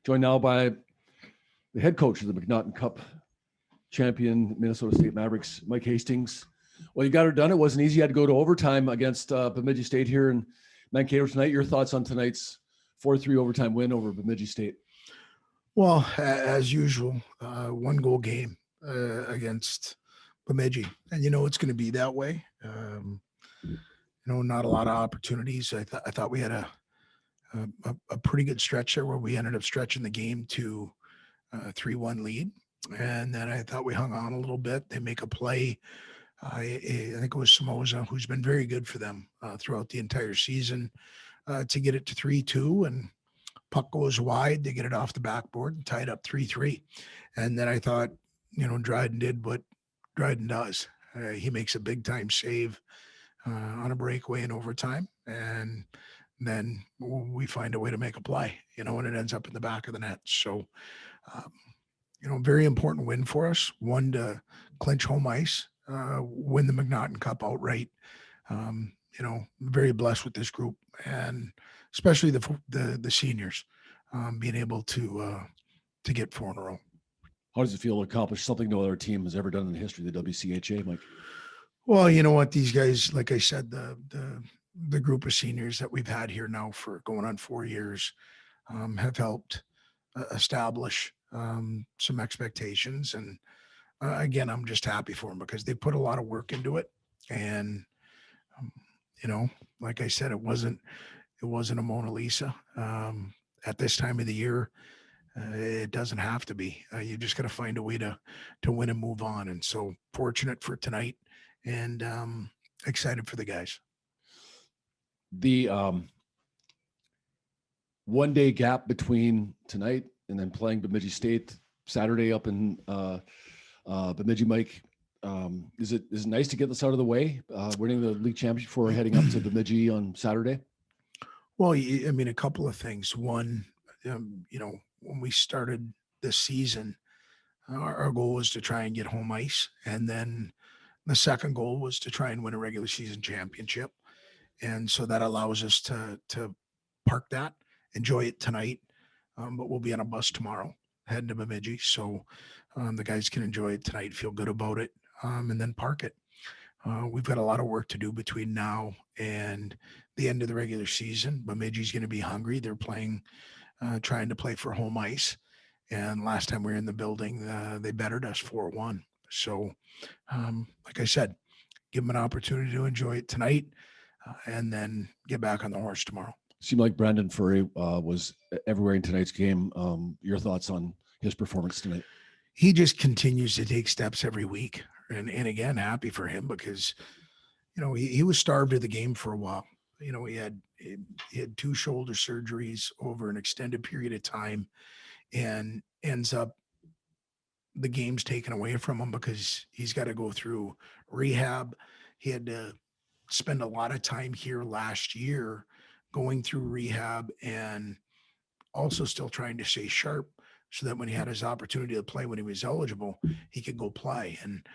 Joined now by the head coach of the MacNaughton Cup champion Minnesota State Mavericks, Mike Hastings. Well, you got it done. It wasn't easy. You had to go to overtime against Bemidji State here in Mankato tonight. Your thoughts on tonight's 4-3 overtime win over Bemidji State? Well, as usual, one goal game against Bemidji, and it's going to be that way. Not a lot of opportunities. I thought we had a pretty good stretch there where we ended up stretching the game to 3-1 lead, and then I thought we hung on a little bit. They make a play. I think it was Somoza, who's been very good for them throughout the entire season, to get it to 3-2, and puck goes wide. They get it off the backboard and tie it up 3-3. And then I thought, Dryden did what Dryden does. He makes a big time save on a breakaway in overtime. And then we find a way to make a play, and it ends up in the back of the net. So, very important win for us. One to clinch home ice, win the MacNaughton Cup outright. Very blessed with this group, and especially the seniors being able to get 4 in a row. How does it feel to accomplish something no other team has ever done in the history of the WCHA, Mike? Well, you know what? These guys, like I said, the group of seniors that we've had here now for going on 4 years have helped establish some expectations. And again, I'm just happy for them because they put a lot of work into it. And, like I said, it wasn't a Mona Lisa. At this time of the year, it doesn't have to be. You just got to find a way to win and move on. And so fortunate for tonight, and excited for the guys. The 1 day gap between tonight and then playing Bemidji State Saturday up in Bemidji, Mike. Is it nice to get this out of the way, winning the league championship before heading up to Bemidji on Saturday? Well, a couple of things. One, when we started this season, our goal was to try and get home ice. And then the second goal was to try and win a regular season championship. And so that allows us to park that, enjoy it tonight. But we'll be on a bus tomorrow heading to Bemidji. So the guys can enjoy it tonight, feel good about it, and then park it. We've got a lot of work to do between now and the end of the regular season. Bemidji's going to be hungry. They're trying to play for home ice. And last time we were in the building, they bettered us 4-1. So, like I said, give them an opportunity to enjoy it tonight and then get back on the horse tomorrow. Seemed like Brandon Furry was everywhere in tonight's game. Your thoughts on his performance tonight? He just continues to take steps every week. And again, happy for him because, he was starved of the game for a while. He had 2 shoulder surgeries over an extended period of time, and ends up the game's taken away from him because he's got to go through rehab. He had to spend a lot of time here last year going through rehab and also still trying to stay sharp so that when he had his opportunity to play when he was eligible, he could go play. And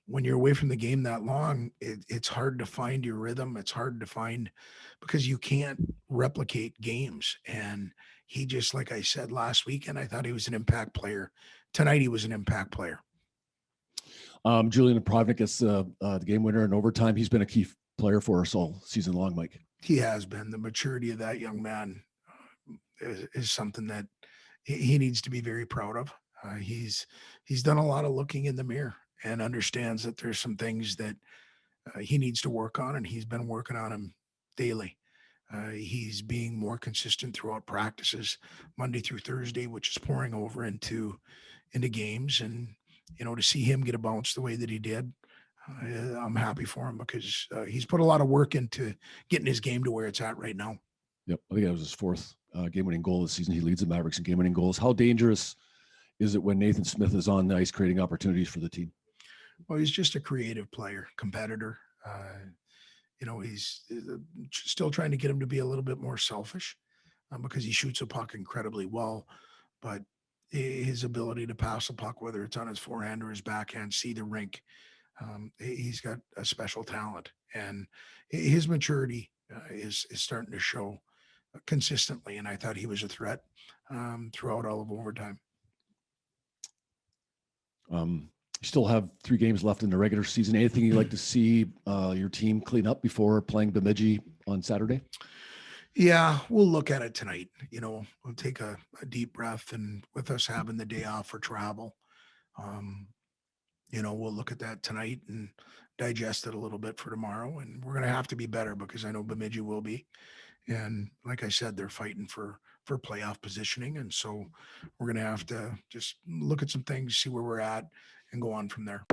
when you're away from the game that long, it's hard to find your rhythm. It's hard to find because you can't replicate games. And he just, like I said last weekend, I thought he was an impact player. Tonight, he was an impact player. Julian Providnik gets the game winner in overtime. He's been a key player for us all season long, Mike. He has been. The maturity of that young man is something that he needs to be very proud of. He's done a lot of looking in the mirror and understands that there's some things that he needs to work on, and he's been working on them daily. He's being more consistent throughout practices, Monday through Thursday, which is pouring over into games. And, to see him get a bounce the way that he did, I'm happy for him because he's put a lot of work into getting his game to where it's at right now. Yep. I think that was his 4th game-winning goal this season. He leads the Mavericks in game-winning goals. How dangerous is it when Nathan Smith is on the ice creating opportunities for the team? Well, he's just a creative player, competitor. He's still trying to get him to be a little bit more selfish because he shoots a puck incredibly well. But his ability to pass a puck, whether it's on his forehand or his backhand, see the rink, he's got a special talent. And his maturity is starting to show consistently, and I thought he was a threat throughout all of overtime. You still have 3 games left in the regular season. Anything you'd like to see your team clean up before playing Bemidji on Saturday? Yeah, we'll look at it tonight. We'll take a deep breath, and with us having the day off for travel, um, we'll look at that tonight and digest it a little bit for tomorrow. And we're going to have to be better because I know Bemidji will be. And like I said, they're fighting for playoff positioning. And so we're going to have to just look at some things, see where we're at, and go on from there.